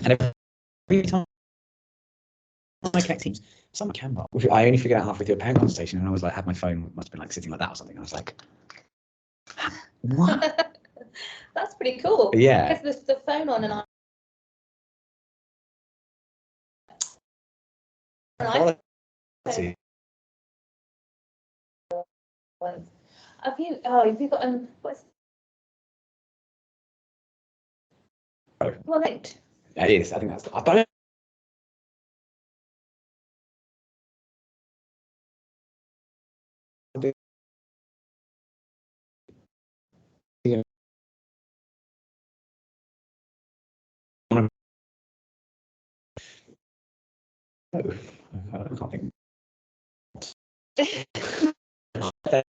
And every time I connect Teams, it's on my camera. I only figured out halfway through a parent conversation, and I was like, had my phone, must have been like sitting like that or something. I was like, what? That's pretty cool. Yeah. Because the phone on and See. have you got what's linked? It is. I think that's. I don't. Yeah. I can't think. Uh,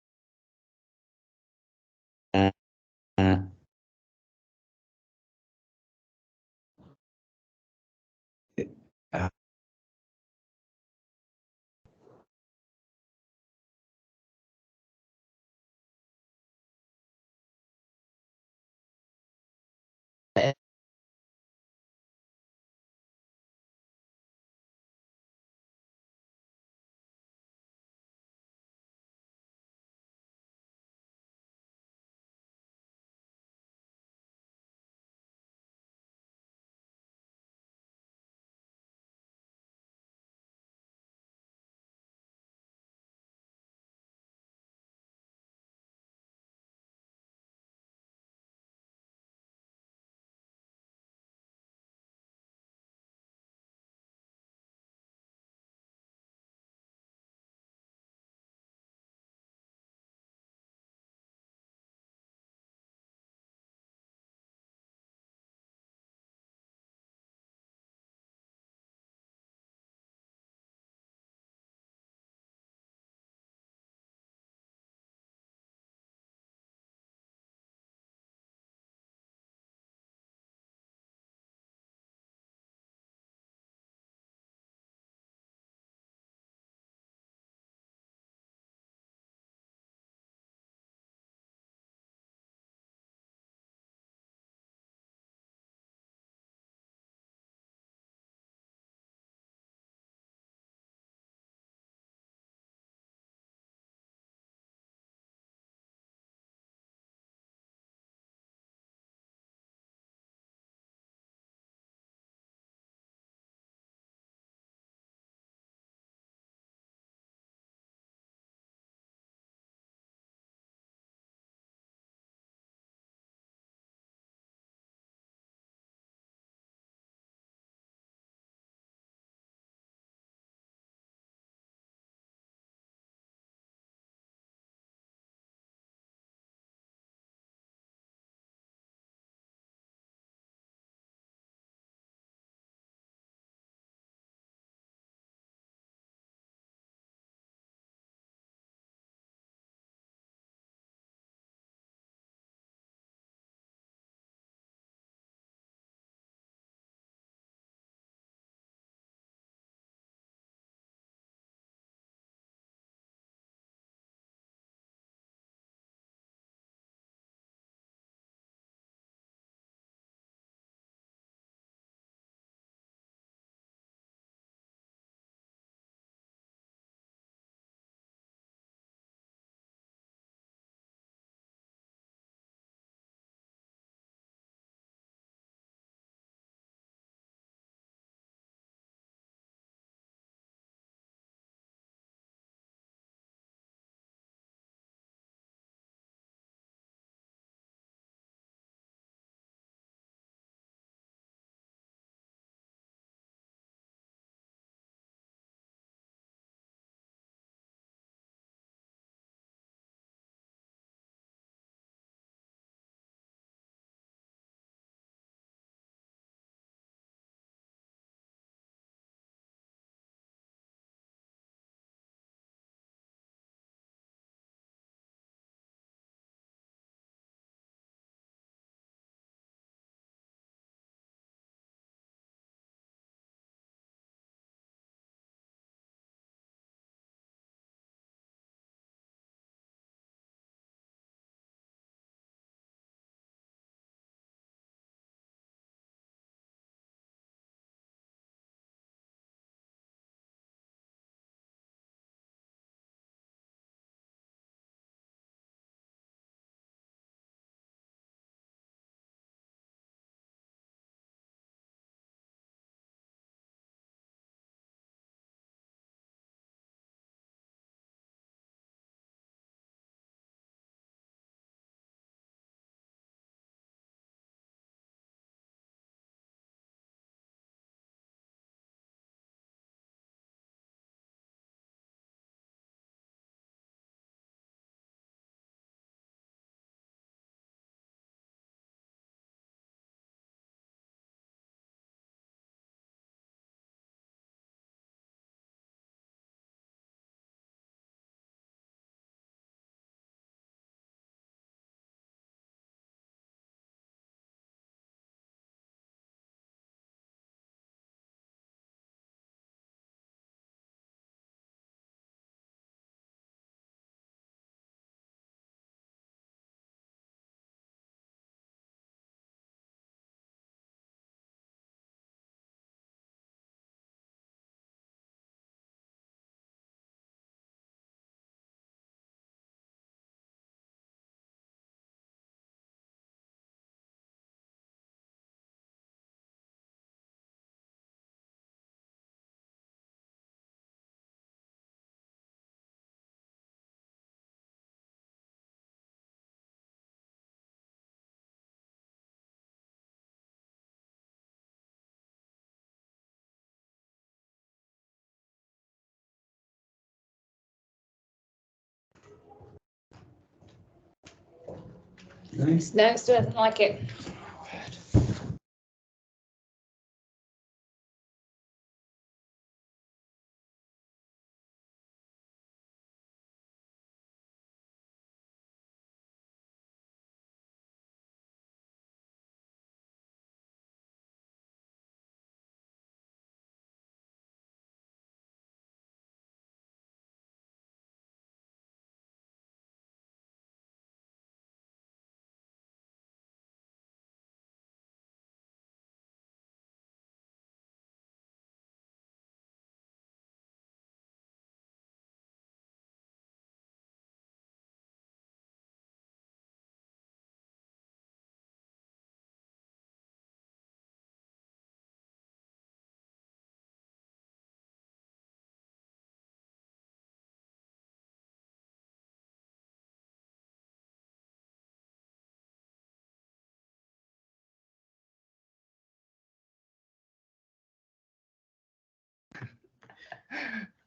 No, it still doesn't like it.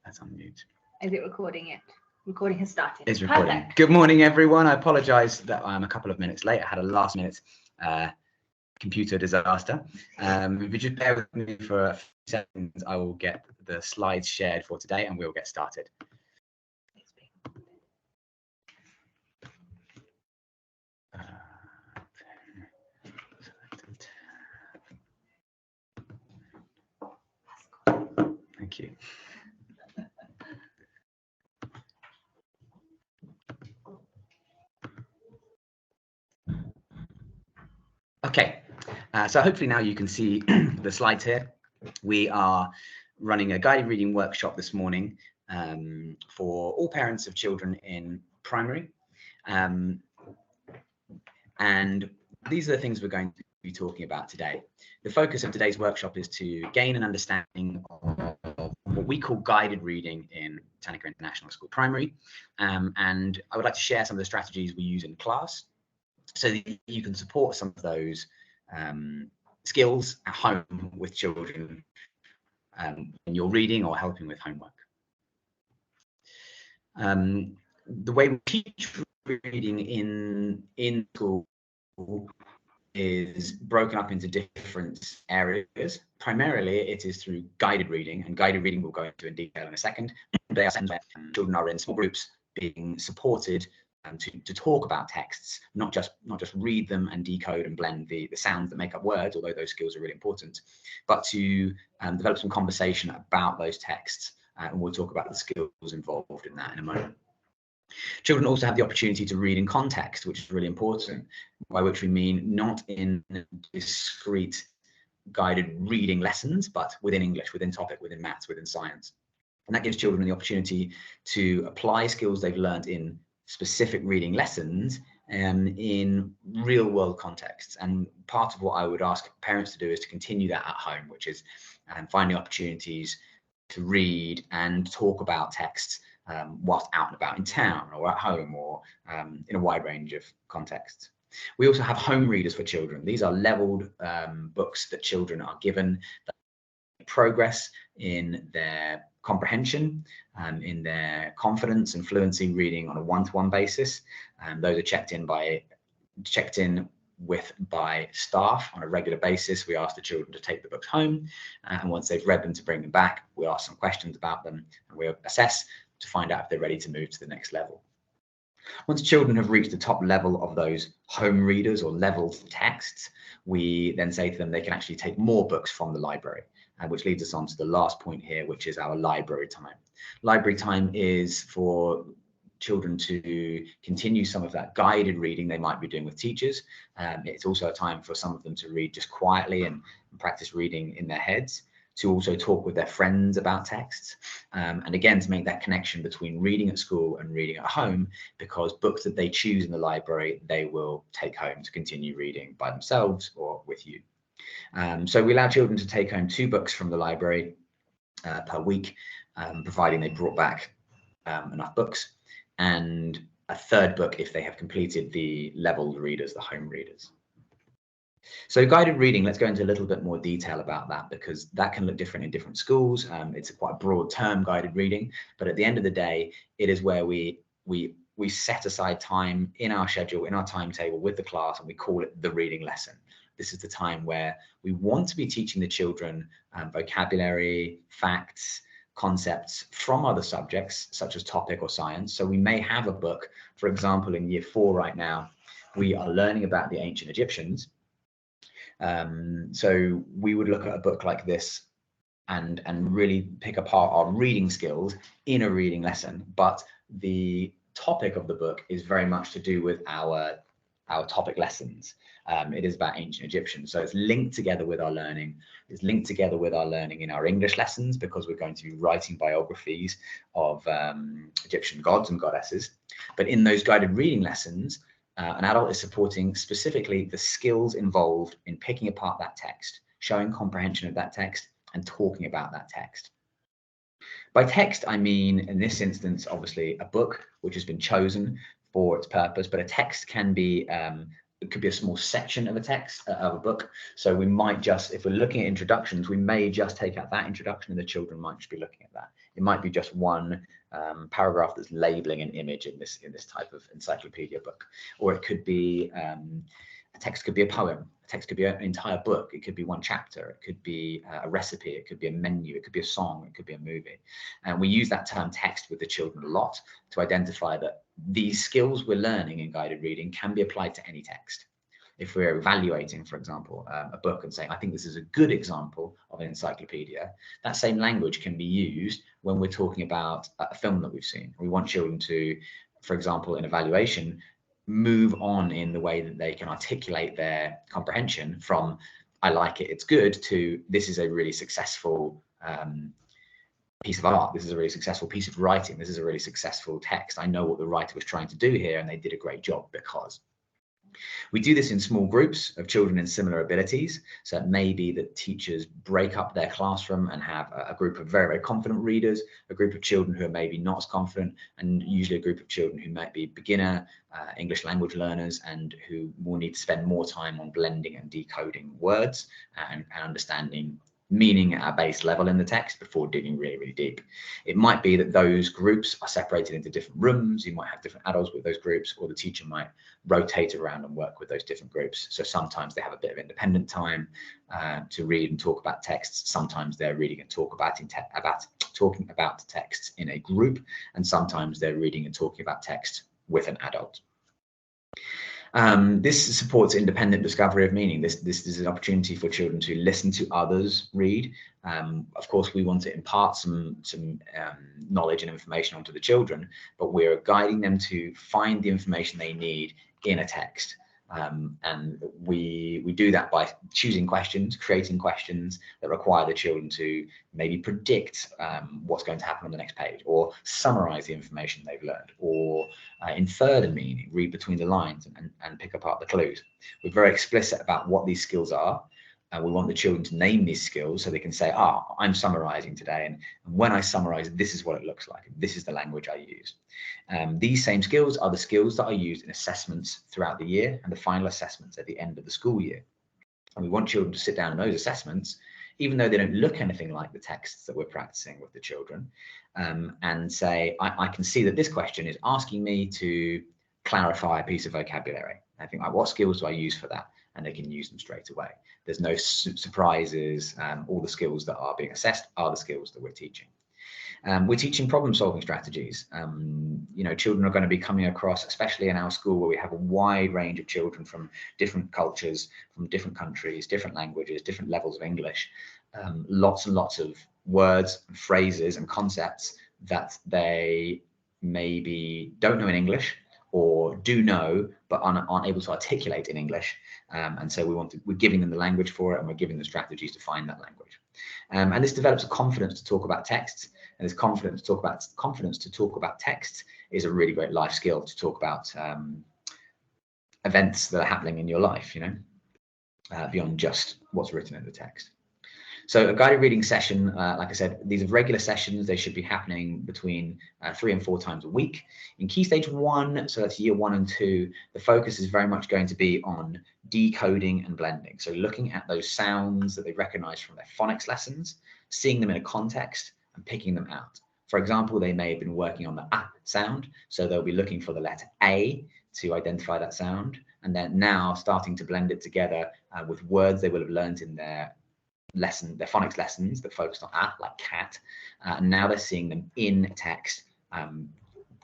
That's on mute. Is it recording it? Recording has started. It's recording. Perfect. Good morning, everyone. I apologise that I'm a couple of minutes late. I had a last minute computer disaster. If you just bear with me for a few seconds, I will get the slides shared for today and we'll get started. Thank you. Okay, so hopefully now you can see the slides here. We are running a guided reading workshop this morning for all parents of children in primary. And these are the things we're going to be talking about today. The focus of today's workshop is to gain an understanding of what we call guided reading in Botanica International School Primary. And I would like to share some of the strategies we use in class so that you can support some of those skills at home with children when you're reading or helping with homework. The way we teach reading in school is broken up into different areas. Primarily, it is through guided reading, and guided reading we'll go into in detail in a second. They are sessions where children are in small groups being supported to talk about texts, not just read them and decode and blend the sounds that make up words, although those skills are really important, but to develop some conversation about those texts, and we'll talk about the skills involved in that in a moment. Children also have the opportunity to read in context, which is really important, by which we mean not in discrete guided reading lessons, but within English, within topic, within maths, within science. And that gives children the opportunity to apply skills they've learned in specific reading lessons in real world contexts. And part of what I would ask parents to do is to continue that at home, which is finding opportunities to read and talk about texts whilst out and about in town or at home or in a wide range of contexts. We also have home readers for children. These are leveled books that children are given progress in their comprehension, in their confidence and fluency reading on a one-to-one basis. Those are checked in with by staff on a regular basis. We ask the children to take the books home, and once they've read them, to bring them back. We ask some questions about them, and we assess to find out if they're ready to move to the next level. Once children have reached the top level of those home readers or leveled texts, we then say to them they can actually take more books from the library, which leads us on to the last point here, which is our library time. Library time is for children to continue some of that guided reading they might be doing with teachers. It's also a time for some of them to read just quietly and practice reading in their heads, to also talk with their friends about texts, and again to make that connection between reading at school and reading at home, because books that they choose in the library they will take home to continue reading by themselves or with you. So we allow children to take home 2 books from the library per week, providing they brought back enough books, and a 3rd book if they have completed the leveled readers, the home readers. So guided reading, let's go into a little bit more detail about that, because that can look different in different schools. It's a quite broad term, guided reading, but at the end of the day, it is where we we set aside time in our schedule, in our timetable with the class, and we call it the reading lesson. This is the time where we want to be teaching the children vocabulary, facts, concepts from other subjects such as topic or science. So we may have a book, for example, in year 4 right now, we are learning about the ancient Egyptians. So we would look at a book like this and really pick apart our reading skills in a reading lesson. But the topic of the book is very much to do with our topic lessons. It is about ancient Egyptians. So it's linked together with our learning. It's linked together with our learning in our English lessons, because we're going to be writing biographies of Egyptian gods and goddesses. But in those guided reading lessons, an adult is supporting specifically the skills involved in picking apart that text, showing comprehension of that text, and talking about that text. By text, I mean, in this instance, obviously, a book which has been chosen for its purpose, but a text can be, it could be a small section of a text, of a book. So we might just, if we're looking at introductions, we may just take out that introduction and the children might just be looking at that. It might be just one paragraph that's labeling an image in this type of encyclopedia book. Or it could be, a text could be a poem. A text could be an entire book. It could be one chapter. It could be a recipe. It could be a menu. It could be a song. It could be a movie. And we use that term text with the children a lot to identify that these skills we're learning in guided reading can be applied to any text. If we're evaluating, for example, a book and saying, I think this is a good example of an encyclopedia, that same language can be used when we're talking about a film that we've seen. We want children to, for example, in evaluation, move on in the way that they can articulate their comprehension from I like it, it's good, to this is a really successful piece of art, this is a really successful piece of writing, this is a really successful text. I know what the writer was trying to do here and they did a great job because. We do this in small groups of children in similar abilities. So it may be that teachers break up their classroom and have a group of very, very confident readers, a group of children who are maybe not as confident, and usually a group of children who might be beginner English language learners and who will need to spend more time on blending and decoding words and understanding meaning at a base level in the text before digging really, really deep. It might be that those groups are separated into different rooms. You might have different adults with those groups, or the teacher might rotate around and work with those different groups. So sometimes they have a bit of independent time to read and talk about texts. Sometimes they're reading and talking about texts in a group, and sometimes they're reading and talking about text with an adult. This supports independent discovery of meaning. This is an opportunity for children to listen to others read. Of course, we want to impart some knowledge and information onto the children, but we're guiding them to find the information they need in a text. And we do that by choosing questions, creating questions that require the children to maybe predict what's going to happen on the next page, or summarize the information they've learned, or infer the meaning, read between the lines and pick apart the clues. We're very explicit about what these skills are. And we want the children to name these skills so they can say, I'm summarizing today. And when I summarize, this is what it looks like. This is the language I use. These same skills are the skills that are used in assessments throughout the year and the final assessments at the end of the school year. And we want children to sit down in those assessments, even though they don't look anything like the texts that we're practicing with the children, and say, I can see that this question is asking me to clarify a piece of vocabulary. I think, what skills do I use for that? And they can use them straight away. There's no surprises. All the skills that are being assessed are the skills that we're teaching. We're teaching problem-solving strategies. Children are going to be coming across, especially in our school where we have a wide range of children from different cultures, from different countries, different languages, different levels of English, lots and lots of words, and phrases and concepts that they maybe don't know in English, or do know but aren't able to articulate in English, and so we're giving them the language for it, and we're giving them strategies to find that language. And this develops a confidence to talk about texts, and this confidence to talk about texts is a really great life skill to talk about events that are happening in your life, beyond just what's written in the text. So a guided reading session, like I said, these are regular sessions. They should be happening between 3 and 4 times a week. In Key Stage 1, so that's year 1 and 2, the focus is very much going to be on decoding and blending. So looking at those sounds that they recognize from their phonics lessons, seeing them in a context and picking them out. For example, they may have been working on the A sound, so they'll be looking for the letter A to identify that sound, and then now starting to blend it together with words they will have learned in their phonics lessons that focused on A, like cat, and now they're seeing them in text,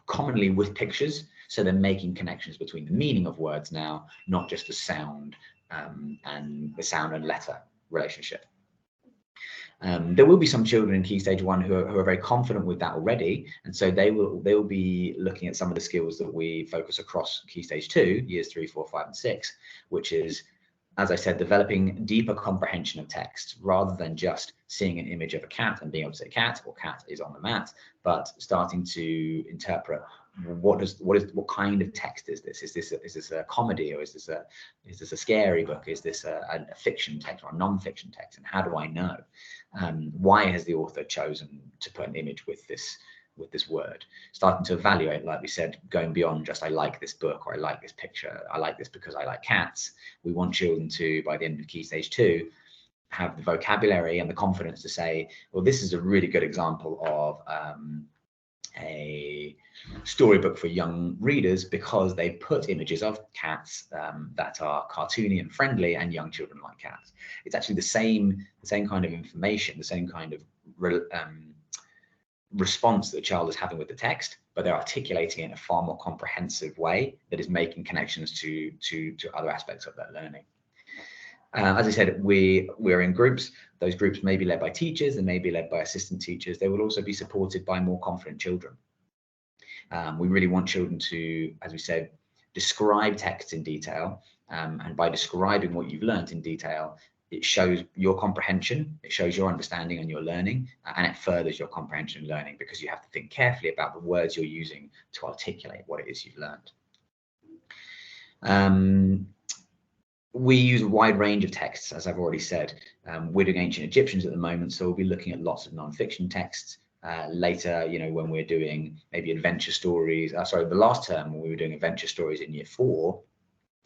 commonly with pictures, so they're making connections between the meaning of words now, not just the sound and the sound and letter relationship. There will be some children in Key Stage 1 who are very confident with that already, and so they will be looking at some of the skills that we focus across Key Stage 2, years 3, 4, 5, and 6, which is, as I said, developing deeper comprehension of text rather than just seeing an image of a cat and being able to say cat or cat is on the mat, but starting to interpret what kind of text is this? Is this a comedy, or is this a scary book? Is this a fiction text or a non-fiction text? And how do I know? Why has the author chosen to put an image with this word? Starting to evaluate, like we said, going beyond just I like this book or I like this picture, I like this because I like cats. We want children to, by the end of Key Stage 2, have the vocabulary and the confidence to say, well, this is a really good example of a storybook for young readers because they put images of cats that are cartoony and friendly, and young children like cats. It's actually the same kind of information, the same kind of response that the child is having with the text, but they're articulating it in a far more comprehensive way that is making connections to other aspects of their learning. As I said, we're in groups. Those groups may be led by teachers and may be led by assistant teachers. They will also be supported by more confident children. We really want children to, as we said, describe text in detail. And by describing what you've learned in detail, it shows your comprehension, it shows your understanding and your learning, and it furthers your comprehension and learning because you have to think carefully about the words you're using to articulate what it is you've learned. We use a wide range of texts, as I've already said. We're doing ancient Egyptians at the moment, so we'll be looking at lots of non-fiction texts. Later, when we're doing maybe adventure stories, the last term when we were doing adventure stories in year 4,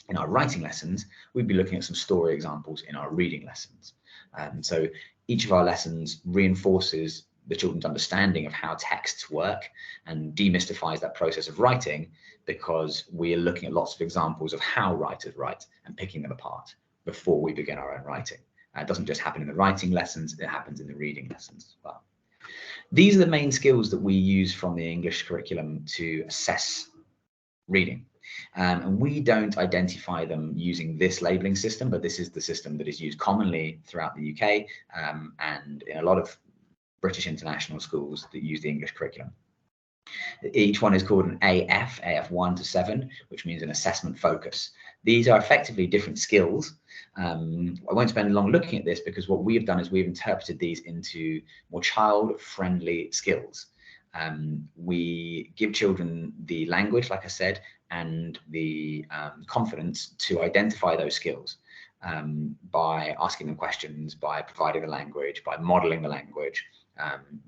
in our writing lessons, we'd be looking at some story examples in our reading lessons. So each of our lessons reinforces the children's understanding of how texts work and demystifies that process of writing, because we are looking at lots of examples of how writers write and picking them apart before we begin our own writing. It doesn't just happen in the writing lessons, it happens in the reading lessons as well. These are the main skills that we use from the English curriculum to assess reading. And we don't identify them using this labeling system, but this is the system that is used commonly throughout the UK and in a lot of British international schools that use the English curriculum. Each one is called an AF 1 to 7, which means an assessment focus. These are effectively different skills. I won't spend long looking at this because what we have done is we've interpreted these into more child-friendly skills. We give children the language, like I said, and the confidence to identify those skills by asking them questions, by providing the language, by modeling the language,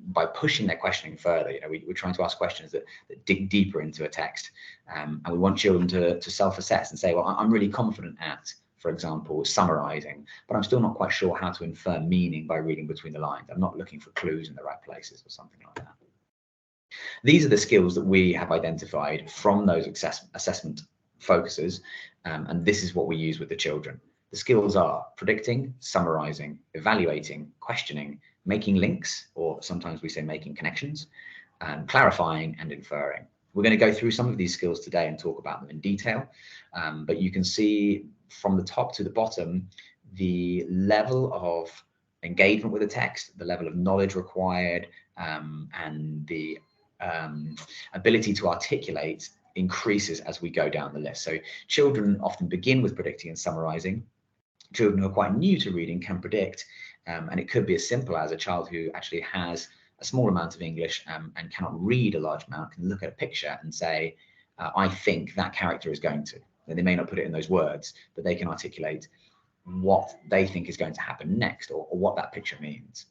by pushing their questioning further. We're trying to ask questions that dig deeper into a text, and we want children to self-assess and say, well, I'm really confident at, for example, summarizing, but I'm still not quite sure how to infer meaning by reading between the lines. I'm not looking for clues in the right places or something like that. These are the skills that we have identified from those assessment focuses, and this is what we use with the children. The skills are predicting, summarizing, evaluating, questioning, making links, or sometimes we say making connections, clarifying and inferring. We're going to go through some of these skills today and talk about them in detail, but you can see from the top to the bottom the level of engagement with the text, the level of knowledge required, and the ability to articulate increases as we go down the list. So children often begin with predicting and summarizing. Children who are quite new to reading can predict, and it could be as simple as a child who actually has a small amount of English and cannot read a large amount can look at a picture and say, I think that character is going to. And they may not put it in those words, but they can articulate what they think is going to happen next, or what that picture means.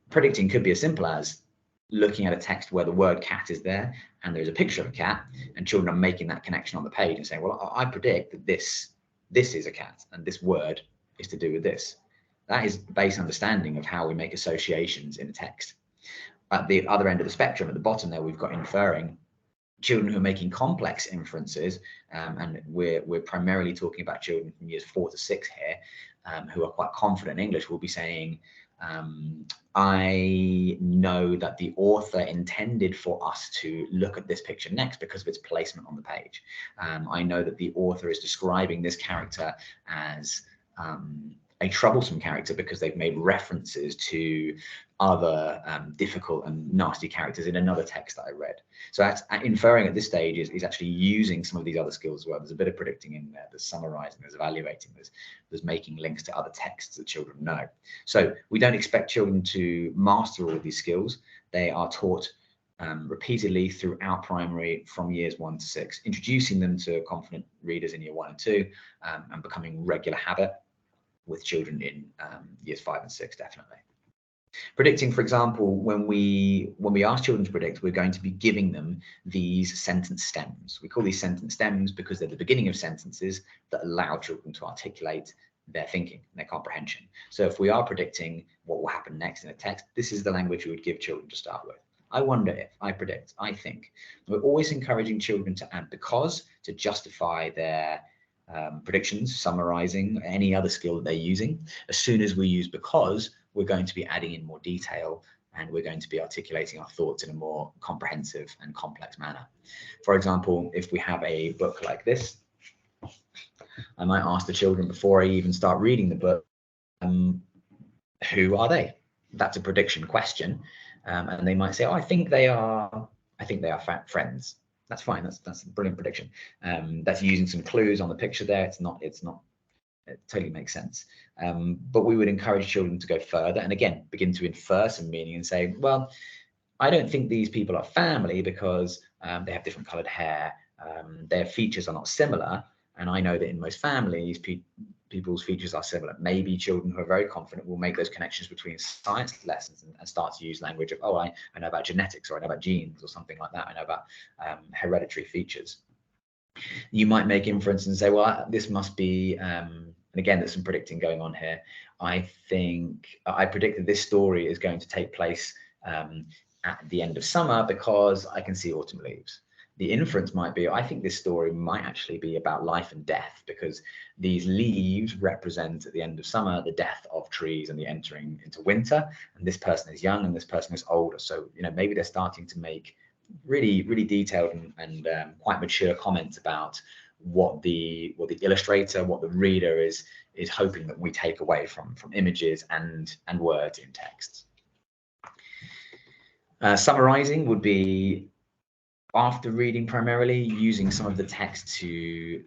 Predicting could be as simple as looking at a text where the word cat is there and there's a picture of a cat, and children are making that connection on the page and saying, well, I predict that this is a cat and this word is to do with this. That is base understanding of how we make associations in a text. at the other end of the spectrum, at the bottom there, we've got inferring. Children who are making complex inferences, and we're primarily talking about children from years 4 to 6 here, who are quite confident in English, will be saying, I know that the author intended for us to look at this picture next because of its placement on the page. I know that the author is describing this character as a troublesome character because they've made references to other difficult and nasty characters in another text that I read. So that's inferring at this stage is actually using some of these other skills as well. There's a bit of predicting in there, there's summarizing, there's evaluating, there's making links to other texts that children know. So we don't expect children to master all of these skills. They are taught repeatedly throughout primary from years 1 to 6, introducing them to confident readers in year 1 and 2, and becoming regular habit with children in years 5 and 6, definitely. Predicting, for example, when we ask children to predict, we're going to be giving them these sentence stems. We call these sentence stems because they're the beginning of sentences that allow children to articulate their thinking, their comprehension. So if we are predicting what will happen next in a text, this is the language we would give children to start with. I wonder if, I predict, I think. We're always encouraging children to add because to justify their predictions, summarizing, any other skill that they're using. As soon as we use because, we're going to be adding in more detail and we're going to be articulating our thoughts in a more comprehensive and complex manner. For example, if we have a book like this, I might ask the children before I even start reading the book, who are they? That's a prediction question. And they might say, oh, I think they are friends. That's fine. That's a brilliant prediction. That's using some clues on the picture there. It totally makes sense. But we would encourage children to go further and again, begin to infer some meaning and say, well, I don't think these people are family because they have different colored hair. Their features are not similar. And I know that in most families, people's features are similar. Maybe children who are very confident will make those connections between science lessons and start to use language of, oh, I know about genetics, or I know about genes or something like that. I know about hereditary features. You might make inference and say, well, this must be, and again, there's some predicting going on here. I predict that this story is going to take place at the end of summer because I can see autumn leaves. The inference might be, I think this story might actually be about life and death because these leaves represent at the end of summer the death of trees and the entering into winter. And this person is young and this person is older. So, maybe they're starting to make really, really detailed and quite mature comments about what the illustrator, what the reader is hoping that we take away from images and words in texts. Summarizing would be, after reading primarily, using some of the text to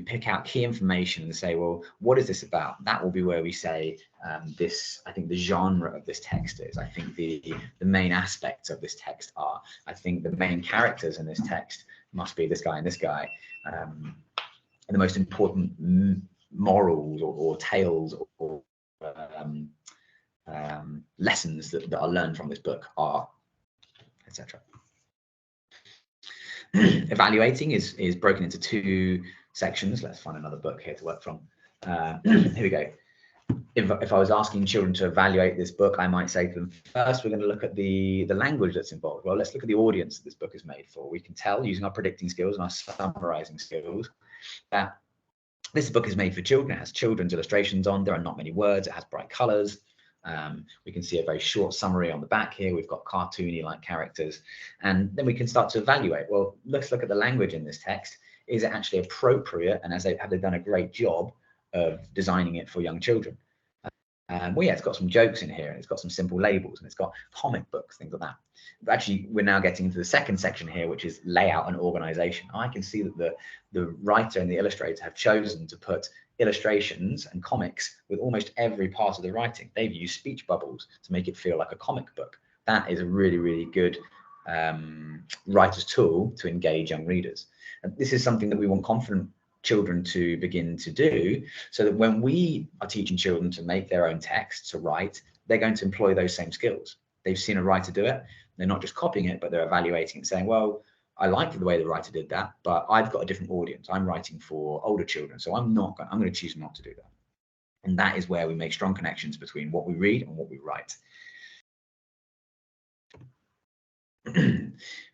pick out key information and say, well, what is this about? That will be where we say I think the genre of this text is. I think the main aspects of this text are. I think the main characters in this text must be this guy and this guy. And the most important morals or tales or lessons that are learned from this book are, etc. Evaluating is broken into 2 sections. Let's find another book here to work from. Here we go. If I was asking children to evaluate this book, I might say to them, first, we're going to look at the language that's involved. Well, let's look at the audience that this book is made for. We can tell using our predicting skills and our summarizing skills that this book is made for children. It has children's illustrations on. There are not many words. It has bright colors. We can see a very short summary on the back here. We've got cartoony like characters, and then we can start to evaluate. Well, let's look at the language in this text. Is it actually appropriate? And have they done a great job of designing it for young children? Well, yeah, it's got some jokes in here, and it's got some simple labels, and it's got comic books, things like that. But actually, we're now getting into the second section here, which is layout and organization. I can see that the writer and the illustrator have chosen to put illustrations and comics with almost every part of the writing. They've used speech bubbles to make it feel like a comic book. That is a really, really good writer's tool to engage young readers. And this is something that we want confident children to begin to do, so that when we are teaching children to make their own text, to write, they're going to employ those same skills. They've seen a writer do it. They're not just copying it, but they're evaluating it and saying, well, I like the way the writer did that, but I've got a different audience. I'm writing for older children, so I'm going to choose not to do that. And that is where we make strong connections between what we read and what we write.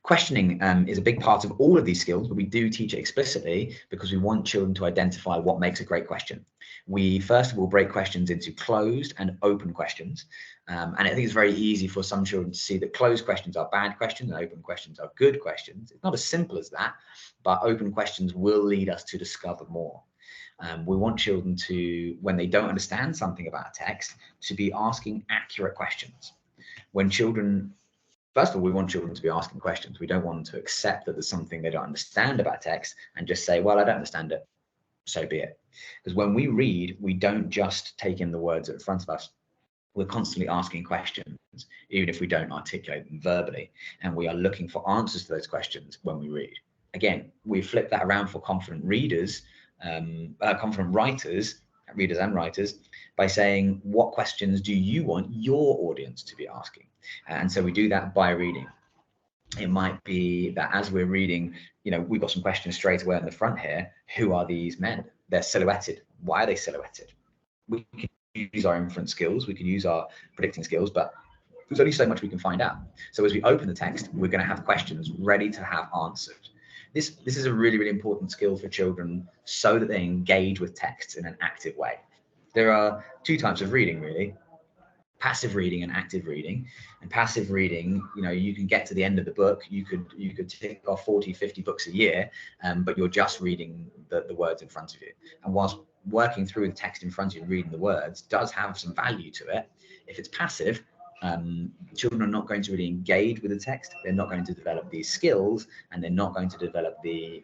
Questioning is a big part of all of these skills, but we do teach it explicitly because we want children to identify what makes a great question. We first of all break questions into closed and open questions. And I think it's very easy for some children to see that closed questions are bad questions and open questions are good questions. It's not as simple as that, but open questions will lead us to discover more. We want children to, when they don't understand something about a text, to be asking accurate questions. When children, first of all, we want children to be asking questions. We don't want them to accept that there's something they don't understand about text and just say, well, I don't understand it, so be it. Because when we read, we don't just take in the words in front of us. We're constantly asking questions, even if we don't articulate them verbally. And we are looking for answers to those questions when we read. Again, we flip that around for confident readers, confident writers, readers and writers, by saying, what questions do you want your audience to be asking? And so we do that by reading. It might be that as we're reading, we've got some questions straight away on the front here. Who are these men? They're silhouetted. Why are they silhouetted? We can use our inference skills, we can use our predicting skills, but there's only so much we can find out. So as we open the text, we're going to have questions ready to have answered. This is a really, really important skill for children so that they engage with texts in an active way. There are two types of reading, really. Passive reading and active reading. And passive reading, you can get to the end of the book, you could tick off 40, 50 books a year, but you're just reading the words in front of you. And whilst working through the text in front of you, reading the words does have some value to it, if it's passive, children are not going to really engage with the text. They're not going to develop these skills, and they're not going to develop the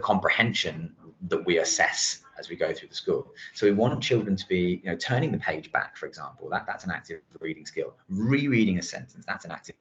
comprehension that we assess as we go through the school. So we want children to be, turning the page back, for example. That's an active reading skill. Rereading a sentence, that's an active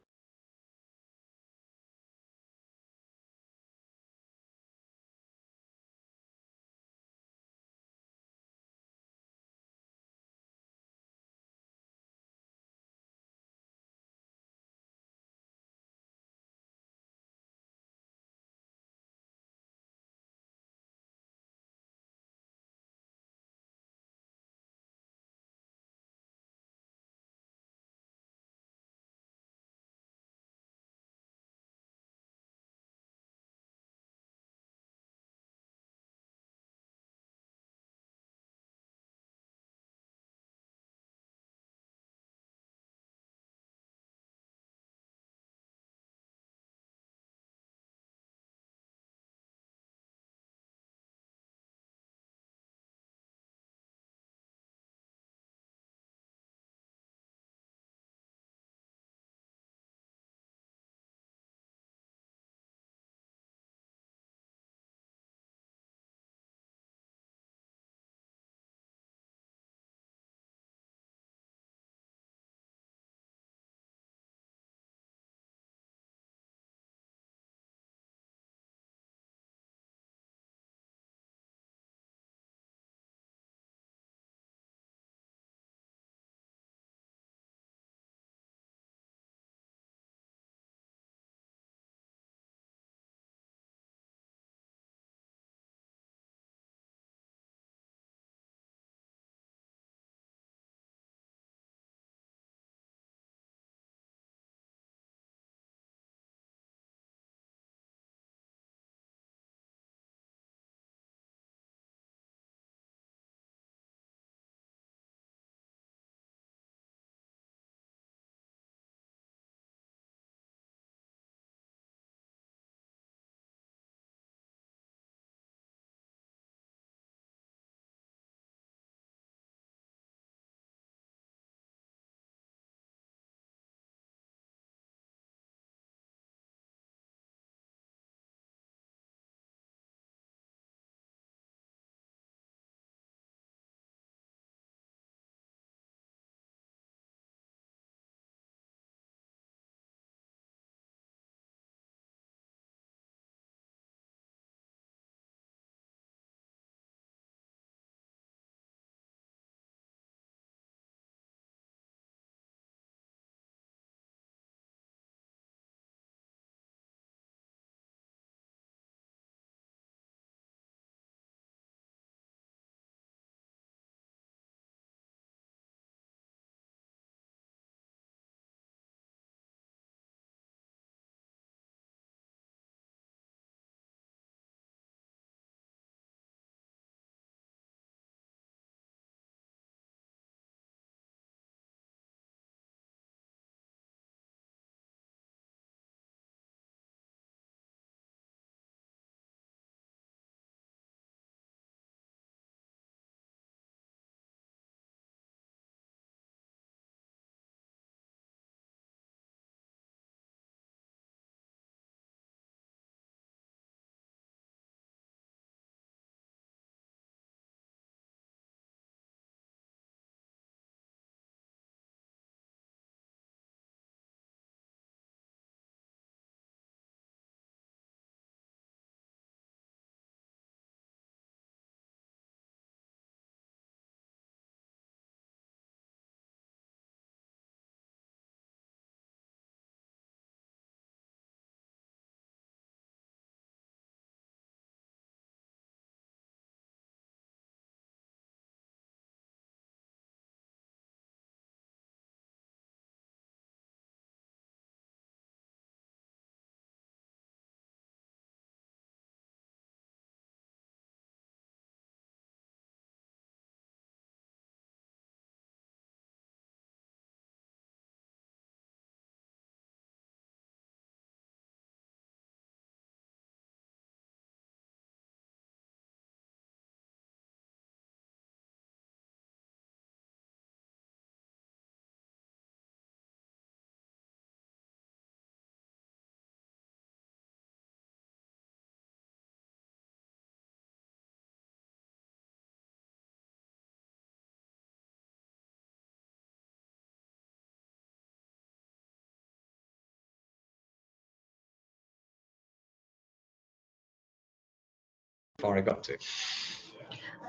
far I got to.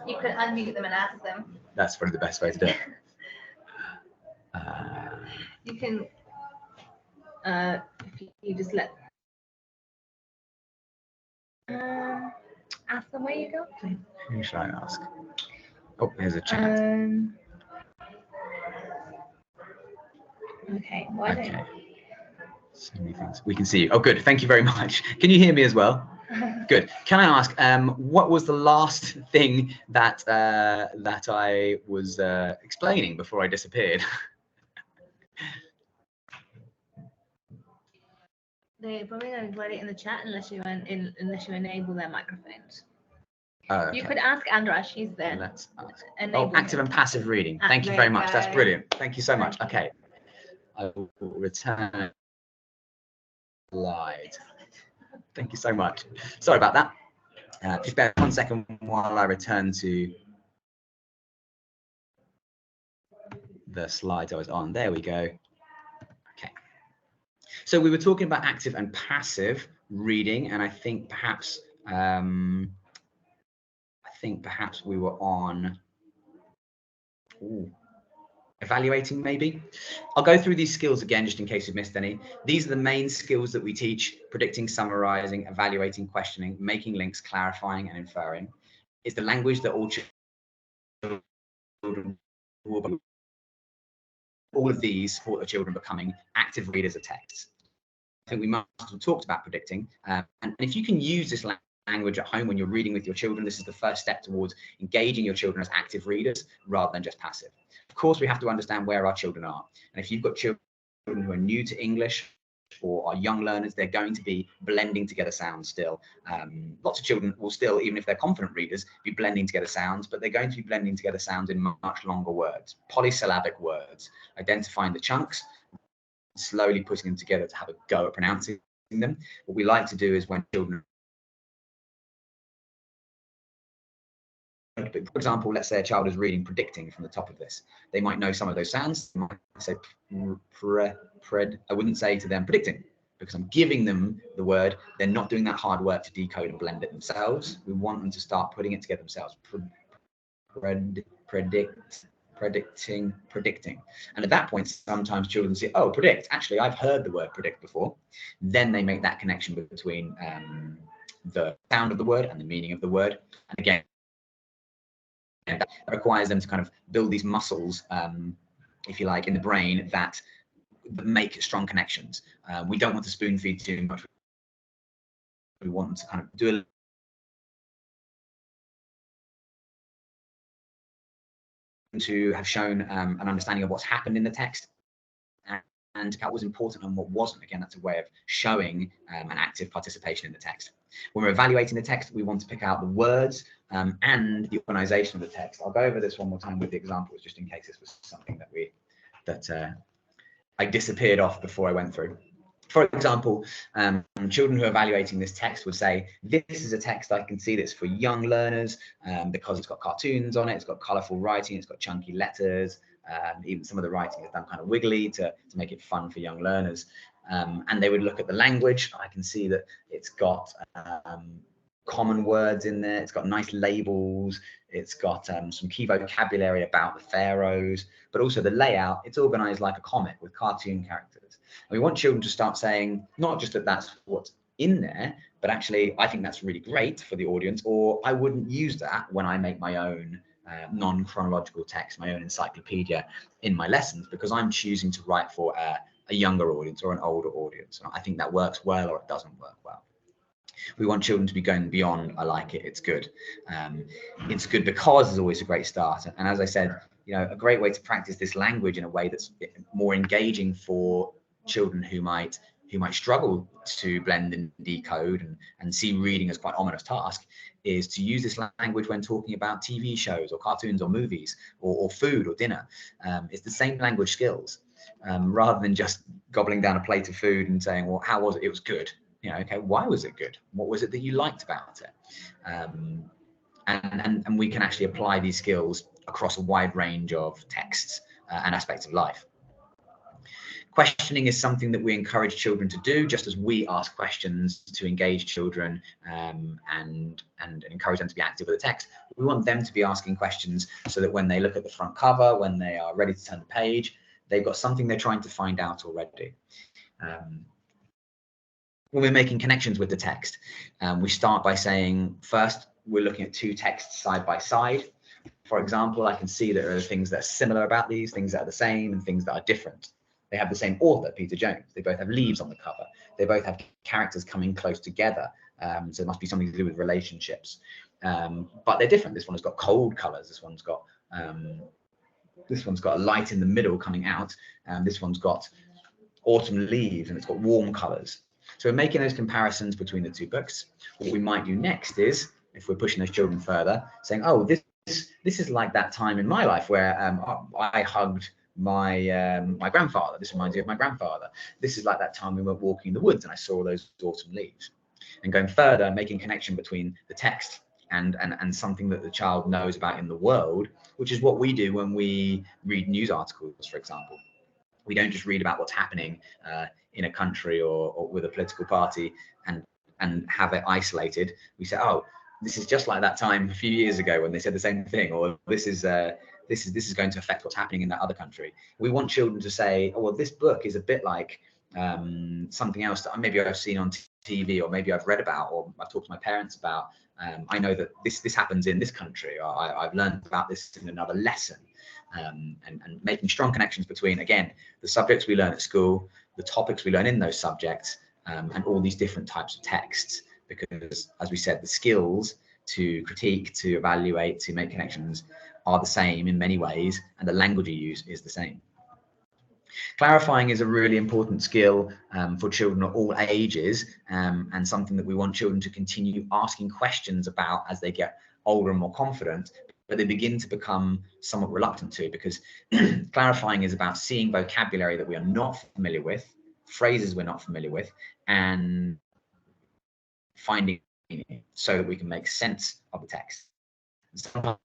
You could unmute them and ask them. That's probably the best way to do it. You can, if you just let, ask them where you go to. Who should I ask? Oh, here's a chat. Okay, why don't Okay. So many things. We can see you. Oh, good. Thank you very much. Can you hear me as well? Good. Can I ask, what was the last thing that that I was explaining before I disappeared? They're probably going to write it in the chat unless you enable their microphones. Okay. You could ask Andra, she's there. Let's ask. Enable Oh, active her. and passive reading. Thank you there very you much. That's go. brilliant. Thank you so much. Thank you. Okay. I will return slide. Thank you so much. Sorry about that. Just bear 1 second while I return to the slides I was on. There we go. Okay. So we were talking about active and passive reading, and I think perhaps we were on evaluating, maybe. I'll go through these skills again just in case you've missed any. These are the main skills that we teach: predicting, summarizing, evaluating, questioning, making links, clarifying, and inferring. It's the language that all children will, all of these support the children becoming active readers of texts. I think we must have talked about predicting, and if you can use this language at home when you're reading with your children, this is the first step towards engaging your children as active readers rather than just passive. Of course, we have to understand where our children are, and if you've got children who are new to English or are young learners, they're going to be blending together sounds still. Lots of children will still, even if they're confident readers, be blending together sounds, but they're going to be blending together sounds in much longer words, polysyllabic words, identifying the chunks, slowly putting them together to have a go at pronouncing them. What we like to do is when children, for example, let's say a child is reading predicting from the top of this. They might know some of those sounds. They might say pred. I wouldn't say to them predicting because I'm giving them the word. They're not doing that hard work to decode and blend it themselves. We want them to start putting it together themselves. Predicting. And at that point, sometimes children say, oh, predict. Actually, I've heard the word predict before. Then they make that connection between the sound of the word and the meaning of the word. And again, and that requires them to kind of build these muscles, if you like, in the brain that make strong connections. We don't want to spoon feed too much. We want them to kind of do to have shown an understanding of what's happened in the text and what was important and what wasn't. Again, that's a way of showing an active participation in the text. When we're evaluating the text, we want to pick out the words and the organization of the text. I'll go over this one more time with the examples, just in case this was something that I disappeared off before I went through. For example, children who are evaluating this text would say, this is a text I can see that's for young learners because it's got cartoons on it, it's got colorful writing, it's got chunky letters, even some of the writing is done kind of wiggly to make it fun for young learners. And they would look at the language. I can see that it's got common words in there, it's got nice labels, it's got some key vocabulary about the pharaohs, but also the layout, it's organized like a comic with cartoon characters. And we want children to start saying, not just that that's what's in there, but actually, I think that's really great for the audience, or I wouldn't use that when I make my own non-chronological text, my own encyclopedia in my lessons, because I'm choosing to write for a younger audience or an older audience. And I think that works well or it doesn't work well. We want children to be going beyond, I like it, it's good. It's good because it's always a great start. And as I said, you know, a great way to practice this language in a way that's more engaging for children who might struggle to blend and decode and see reading as quite ominous task is to use this language when talking about TV shows or cartoons or movies or food or dinner. It's the same language skills rather than just gobbling down a plate of food and saying, well, how was it? It was good. You know, okay, why was it good? What was it that you liked about it? And we can actually apply these skills across a wide range of texts and aspects of life. Questioning is something that we encourage children to do, just as we ask questions to engage children and encourage them to be active with the text. We want them to be asking questions so that when they look at the front cover, when they are ready to turn the page, they've got something they're trying to find out already. When we're making connections with the text, we start by saying, first, we're looking at two texts side by side. For example, I can see that there are things that are similar about these, things that are the same, and things that are different. They have the same author, Peter Jones. They both have leaves on the cover. They both have characters coming close together. So it must be something to do with relationships. But they're different. This one has got cold colors. This one's got a light in the middle coming out. This one's got autumn leaves, and it's got warm colors. So we're making those comparisons between the two books. What we might do next is, if we're pushing those children further, saying, oh, this is like that time in my life where I hugged my grandfather. This reminds me of my grandfather. This is like that time we were walking in the woods and I saw those autumn leaves. And going further, making connection between the text and something that the child knows about in the world, which is what we do when we read news articles, for example. We don't just read about what's happening in a country or with a political party and have it isolated. We say, oh, this is just like that time a few years ago when they said the same thing, or this is going to affect what's happening in that other country. We want children to say, oh, well, this book is a bit like something else that maybe I've seen on TV, or maybe I've read about, or I've talked to my parents about. I know that this happens in this country, or I've learned about this in another lesson. And making strong connections between, again, the subjects we learn at school, the topics we learn in those subjects, and all these different types of texts. Because, as we said, the skills to critique, to evaluate, to make connections are the same in many ways, and the language you use is the same. Clarifying is a really important skill for children of all ages, and something that we want children to continue asking questions about as they get older and more confident, but they begin to become somewhat reluctant to, because clarifying is about seeing vocabulary that we are not familiar with, phrases we're not familiar with, and finding it so that we can make sense of the text. Sometimes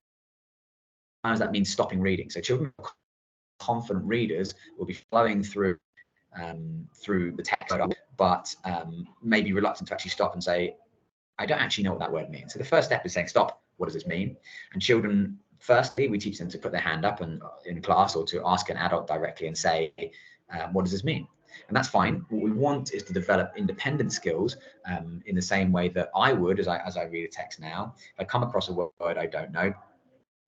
that means stopping reading. So children, confident readers, will be flowing through the text, but may be reluctant to actually stop and say, I don't actually know what that word means. So the first step is saying, stop, what does this mean? And children, firstly, we teach them to put their hand up and in class, or to ask an adult directly and say, what does this mean? And that's fine. What we want is to develop independent skills in the same way that I would, as I read a text now. If I come across a word I don't know,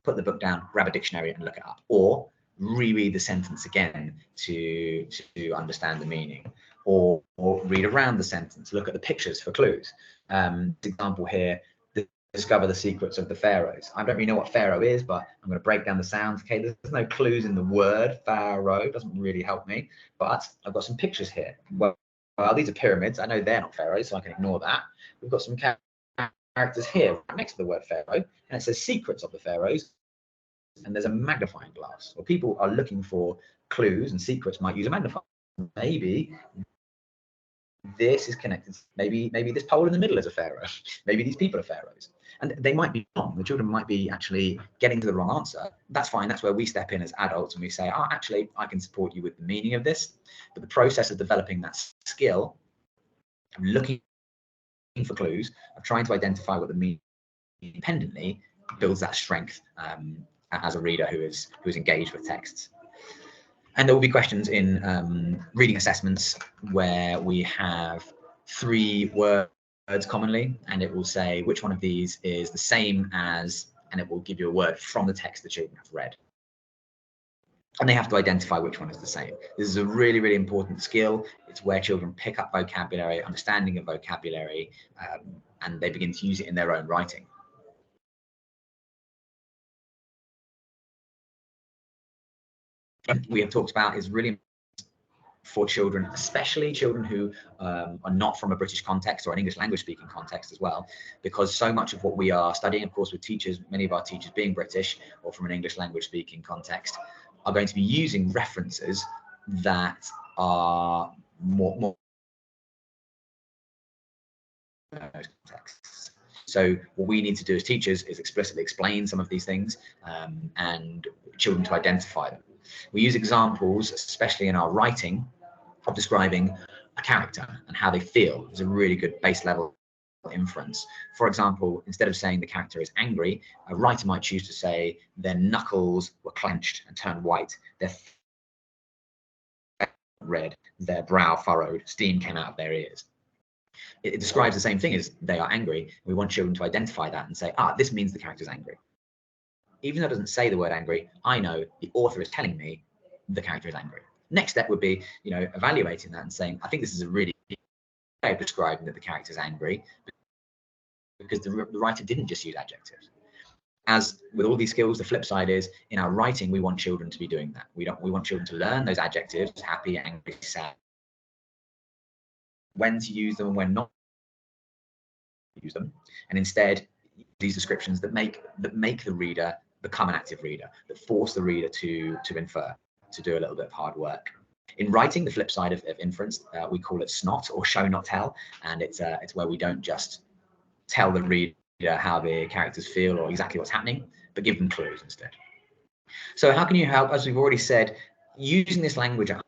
put the book down, grab a dictionary and look it up, or reread the sentence again to understand the meaning, or read around the sentence, look at the pictures for clues. Example here, discover the secrets of the pharaohs. I don't really know what pharaoh is, but I'm going to break down the sounds. Okay, there's no clues in the word pharaoh, doesn't really help me, but I've got some pictures here. Well, these are pyramids. I know they're not pharaohs, so I can ignore that. We've got some characters here next to the word pharaoh, and it says secrets of the pharaohs, and there's a magnifying glass. Well, people are looking for clues and secrets, might use a magnifying. Maybe this is connected. Maybe this pole in the middle is a pharaoh. Maybe these people are pharaohs. And they might be wrong. The children might be actually getting to the wrong answer. That's fine. That's where we step in as adults and we say, oh, actually, I can support you with the meaning of this. But the process of developing that skill, of looking for clues, of trying to identify what the meaning independently, builds that strength as a reader who is engaged with texts. And there will be questions in reading assessments where we have 3 words commonly, and it will say which one of these is the same as, and it will give you a word from the text the children have read. And they have to identify which one is the same. This is a really, really important skill. It's where children pick up vocabulary, understanding of vocabulary, and they begin to use it in their own writing. We have talked about is really for children, especially children who are not from a British context or an English language speaking context as well, because so much of what we are studying, of course, with teachers, many of our teachers being British or from an English language speaking context, are going to be using references that are more contexts. So what we need to do as teachers is explicitly explain some of these things and children to identify them. We use examples, especially in our writing, of describing a character and how they feel is a really good base level inference. For example, instead of saying the character is angry, a writer might choose to say their knuckles were clenched and turned white, their red, their brow furrowed, steam came out of their ears. It describes the same thing as they are angry. We want children to identify that and say, this means the character's angry. Even though it doesn't say the word angry, I know the author is telling me the character is angry. Next step would be, evaluating that and saying, I think this is a really good way of describing that the character is angry, because the writer didn't just use adjectives. As with all these skills, the flip side is in our writing, we want children to be doing that. We want children to learn those adjectives, happy, angry, sad, when to use them and when not to use them, and instead these descriptions that make the reader become an active reader, that force the reader to infer, to do a little bit of hard work. In writing, the flip side of inference, we call it SNOT, or show not tell, and it's where we don't just tell the reader how the characters feel or exactly what's happening, but give them clues instead. So how can you help? As we've already said, using this language at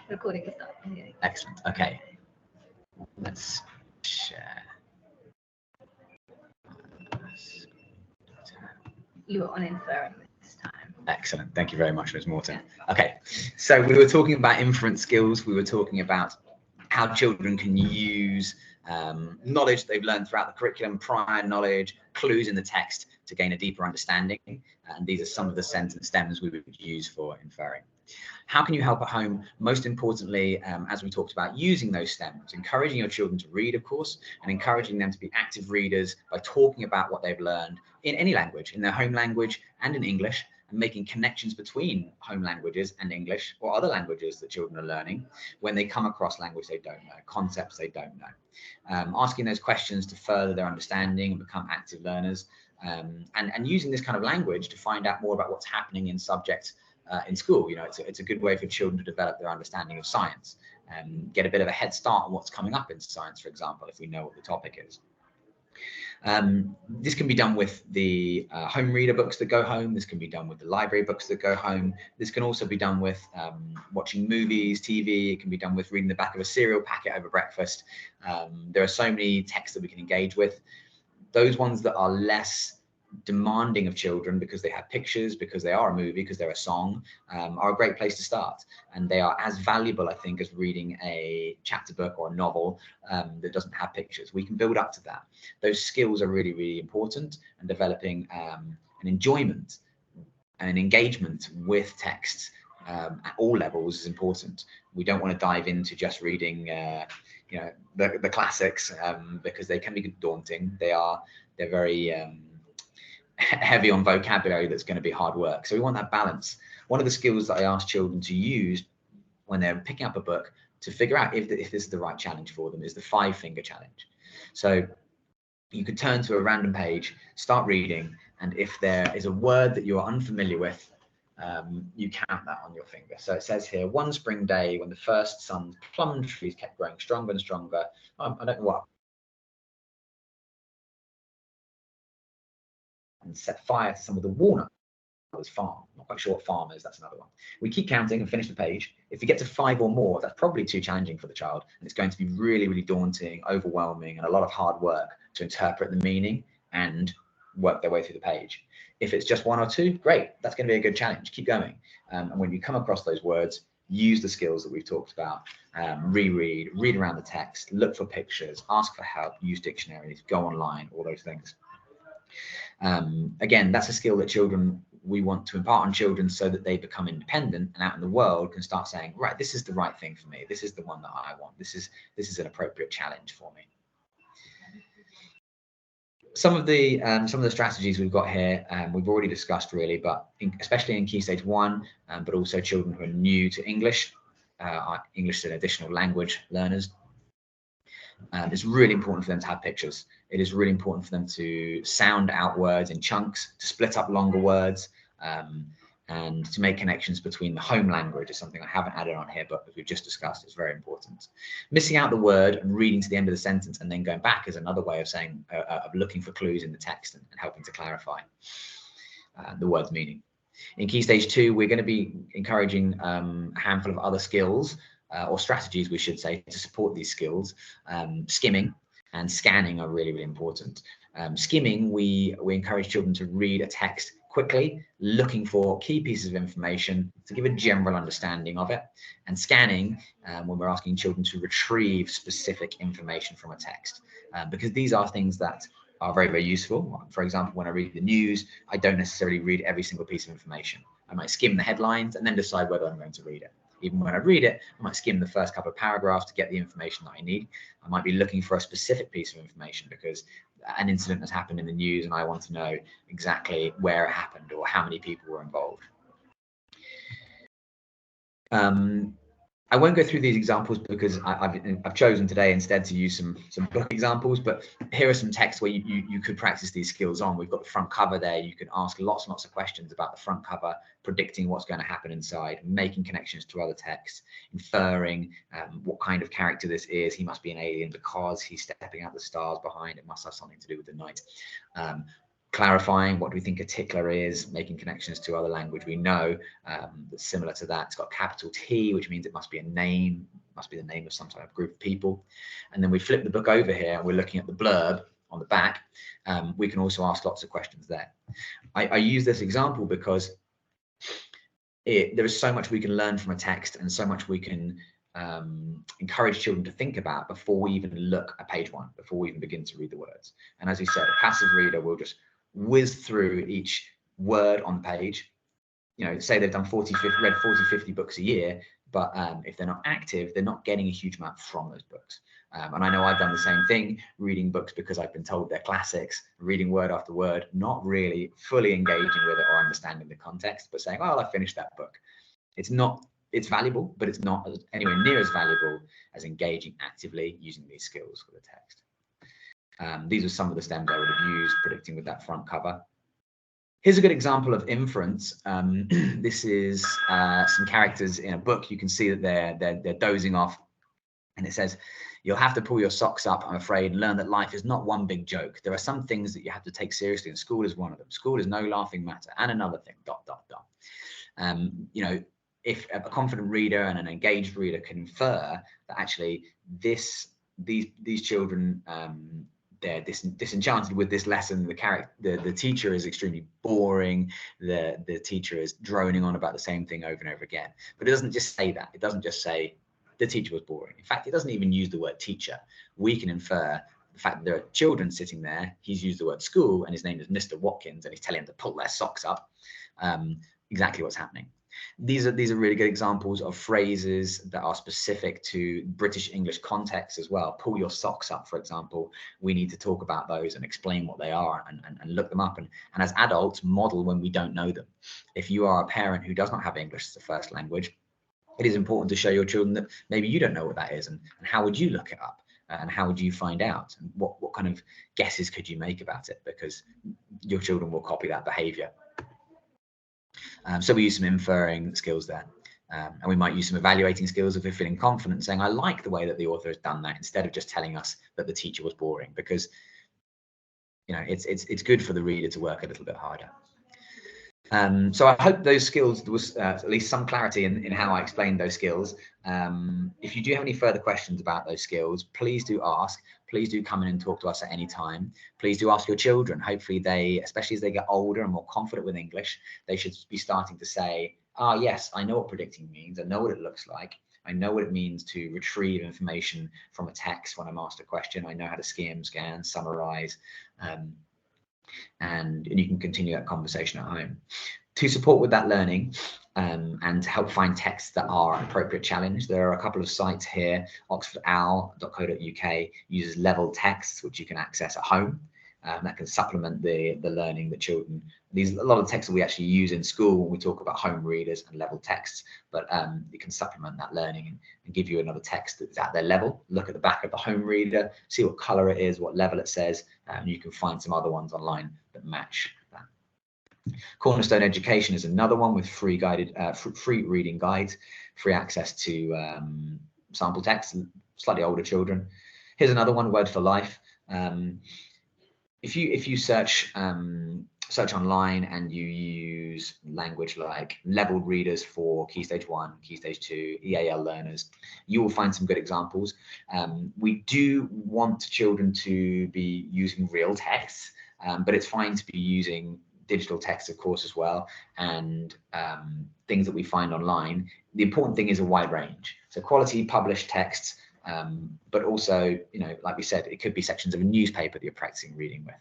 Recording is done. Yeah. Excellent. Okay. Let's share. You were on inferring this time. Excellent. Thank you very much, Ms. Morton. Okay. So we were talking about inference skills. We were talking about how children can use knowledge they've learned throughout the curriculum, prior knowledge, clues in the text to gain a deeper understanding. And these are some of the sentence stems we would use for inferring. How can you help at home? Most importantly, as we talked about, using those stems, encouraging your children to read, of course, and encouraging them to be active readers by talking about what they've learned in any language, in their home language and in English, and making connections between home languages and English or other languages that children are learning when they come across language they don't know, concepts they don't know. Asking those questions to further their understanding and become active learners, and using this kind of language to find out more about what's happening in subjects in school. It's a good way for children to develop their understanding of science and get a bit of a head start on what's coming up in science, for example, if we know what the topic is. This can be done with the home reader books that go home. This can be done with the library books that go home. This can also be done with watching movies, TV. It can be done with reading the back of a cereal packet over breakfast. There are so many texts that we can engage with. Those ones that are less demanding of children because they have pictures, because they are a movie, because they're a song, are a great place to start. And they are as valuable, I think, as reading a chapter book or a novel that doesn't have pictures. We can build up to that. Those skills are really, really important, and developing an enjoyment and an engagement with texts at all levels is important. We don't want to dive into just reading, you know, the classics, because they can be daunting. They're very heavy on vocabulary that's going to be hard work. So we want that balance. One of the skills that I ask children to use when they're picking up a book to figure out if this is the right challenge for them is the 5-finger challenge. So you could turn to a random page, start reading, and if there is a word that you're unfamiliar with, you count that on your finger. So it says here, one spring day when the first sun's plum trees kept growing stronger and stronger. I don't know what. And set fire to some of the walnut farm. Not quite sure what farm is, that's another one. We keep counting and finish the page. If we get to 5 or more, that's probably too challenging for the child. And it's going to be really, really daunting, overwhelming, and a lot of hard work to interpret the meaning and work their way through the page. If it's just 1 or 2, great, that's going to be a good challenge. Keep going. And when you come across those words, use the skills that we've talked about. Reread, read around the text, look for pictures, ask for help, use dictionaries, go online, all those things. Again, that's a skill that we want to impart on children so that they become independent and out in the world can start saying, right, this is the right thing for me. This is the one that I want. This is an appropriate challenge for me. Some of the strategies we've got here, we've already discussed really, but especially in Key Stage 1, but also children who are new to English, English is an additional language learners. It's really important for them to have pictures. It is really important for them to sound out words in chunks, to split up longer words, and to make connections between the home language is something I haven't added on here, but as we've just discussed, it's very important. Missing out the word and reading to the end of the sentence and then going back is another way of saying, of looking for clues in the text and helping to clarify the word's meaning. In Key Stage 2, we're going to be encouraging a handful of other skills or strategies, we should say, to support these skills. Skimming and scanning are really, really important. Skimming, we encourage children to read a text quickly, looking for key pieces of information to give a general understanding of it. And scanning, when we're asking children to retrieve specific information from a text, because these are things that are very, very useful. For example, when I read the news, I don't necessarily read every single piece of information. I might skim the headlines and then decide whether I'm going to read it. Even when I read it, I might skim the first couple of paragraphs to get the information that I need. I might be looking for a specific piece of information because an incident has happened in the news and I want to know exactly where it happened or how many people were involved. I won't go through these examples because I've chosen today instead to use some book examples, but here are some texts where you could practice these skills on. We've got the front cover there. You can ask lots and lots of questions about the front cover, predicting what's going to happen inside, making connections to other texts, inferring what kind of character this is. He must be an alien because he's stepping out the stars behind. It must have something to do with the night. Clarifying what do we think a tickler is, making connections to other language we know that's similar to that. It's got capital T, which means it must be a name, must be the name of some type of group of people. And then we flip the book over here and we're looking at the blurb on the back. We can also ask lots of questions there. I use this example because there is so much we can learn from a text and so much we can encourage children to think about before we even look at page 1, before we even begin to read the words. And as we said, a passive reader will just whiz through each word on the page. You know, say they've done read 40, 50 books a year, but if they're not active, they're not getting a huge amount from those books. And I know I've done the same thing, reading books because I've been told they're classics, reading word after word, not really fully engaging with it or understanding the context, but saying, oh, I finished that book. It's valuable, but it's not anywhere near as valuable as engaging actively using these skills for the text. These are some of the stems I would have used, predicting with that front cover. Here's a good example of inference. This is some characters in a book. You can see that they're dozing off. And it says, you'll have to pull your socks up, I'm afraid, and learn that life is not one big joke. There are some things that you have to take seriously, and school is one of them. School is no laughing matter. And another thing, ... You know, if a confident reader and an engaged reader can infer that actually these children, they're disenchanted with this lesson. The teacher is extremely boring. The teacher is droning on about the same thing over and over again. But it doesn't just say that. It doesn't just say the teacher was boring. In fact, it doesn't even use the word teacher. We can infer the fact that there are children sitting there. He's used the word school, and his name is Mr. Watkins, and he's telling them to pull their socks up. Exactly what's happening. These are really good examples of phrases that are specific to British English context as well. Pull your socks up, for example. We need to talk about those and explain what they are and look them up. And as adults, model when we don't know them. If you are a parent who does not have English as a first language, it is important to show your children that maybe you don't know what that is, and how would you look it up, and how would you find out, and what kind of guesses could you make about it, because your children will copy that behavior. So we use some inferring skills there. And we might use some evaluating skills if we're feeling confident, saying, I like the way that the author has done that, instead of just telling us that the teacher was boring, because it's good for the reader to work a little bit harder. So I hope those skills, there was at least some clarity in how I explained those skills. If you do have any further questions about those skills, please do ask. Please do come in and talk to us at any time. Please do ask your children. Hopefully they, especially as they get older and more confident with English, they should be starting to say, yes, I know what predicting means. I know what it looks like. I know what it means to retrieve information from a text when I'm asked a question. I know how to skim, scan, summarize. And you can continue that conversation at home. To support with that learning and to help find texts that are an appropriate challenge, there are a couple of sites here. oxfordowl.co.uk uses level texts, which you can access at home. That can supplement the learning that children, a lot of texts that we actually use in school when we talk about home readers and level texts, but it can supplement that learning and give you another text that's at their level. Look at the back of the home reader, see what color it is, what level it says, and you can find some other ones online that match that. Cornerstone Education is another one with free guided, free reading guides, free access to sample text, slightly older children. Here's another one, Word for Life. If you search online and you use language like leveled readers for Key Stage 1, Key Stage 2, EAL learners, you will find some good examples. We do want children to be using real texts, but it's fine to be using digital text, of course, as well, and things that we find online. The important thing is a wide range. So quality published texts, but also, like we said, it could be sections of a newspaper that you're practicing reading with.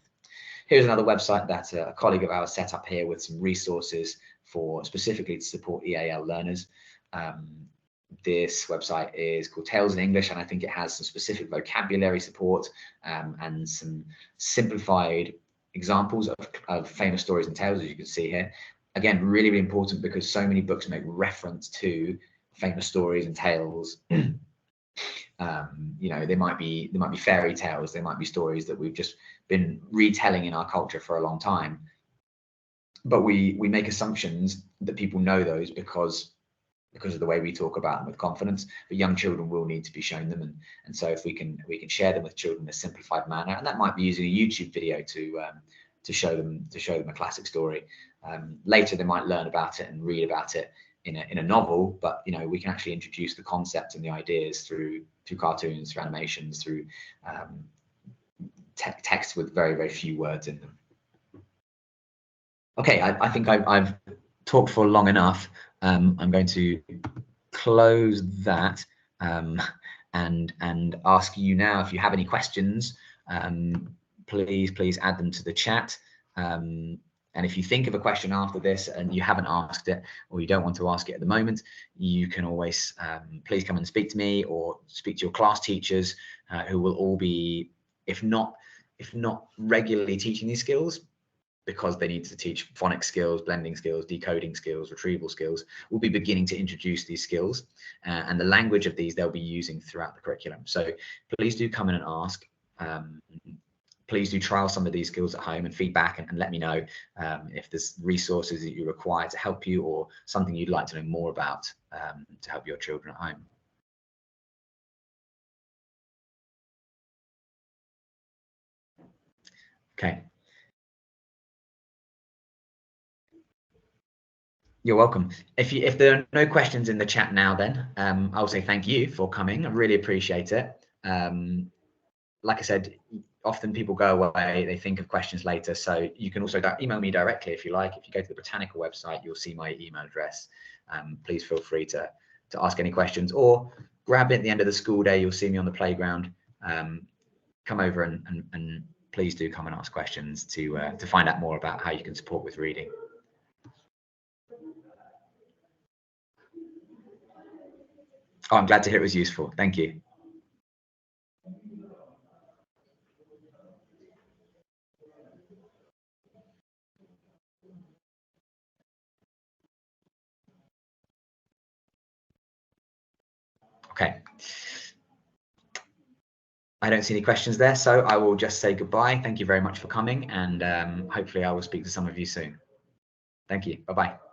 Here's another website that a colleague of ours set up here with some resources for specifically to support EAL learners. This website is called Tales in English, and I think it has some specific vocabulary support and some simplified examples of famous stories and tales, as you can see here. Again, really, really important, because so many books make reference to famous stories and tales. They might be fairy tales, they might be stories that we've just been retelling in our culture for a long time, but we make assumptions that people know those because of the way we talk about them with confidence. But young children will need to be shown them, and so if we can share them with children in a simplified manner, and that might be using a YouTube video to show them a classic story. Later they might learn about it and read about it in a novel, but we can actually introduce the concept and the ideas through cartoons, through animations, through text with very, very few words in them. Okay, I think I've talked for long enough. I'm going to close that and ask you now, if you have any questions, please add them to the chat. And if you think of a question after this and you haven't asked it, or you don't want to ask it at the moment, you can always please come and speak to me, or speak to your class teachers, who will all be, if not regularly teaching these skills, because they need to teach phonics skills, blending skills, decoding skills, retrieval skills, we'll be beginning to introduce these skills, and the language of these they'll be using throughout the curriculum. So please do come in and ask. Please do trial some of these skills at home and feedback, and let me know if there's resources that you require to help you, or something you'd like to know more about to help your children at home. Okay. You're welcome. If there are no questions in the chat now, then I'll say thank you for coming. I really appreciate it. Like I said, often people go away, they think of questions later, so you can also email me directly if you like. If you go to the Britannica website, you'll see my email address. Please feel free to ask any questions, or grab it at the end of the school day. You'll see me on the playground. Come over and please do come and ask questions to find out more about how you can support with reading. Oh, I'm glad to hear it was useful. Thank you. Okay. I don't see any questions there, so I will just say goodbye. Thank you very much for coming, and hopefully I will speak to some of you soon. Thank you. Bye-bye.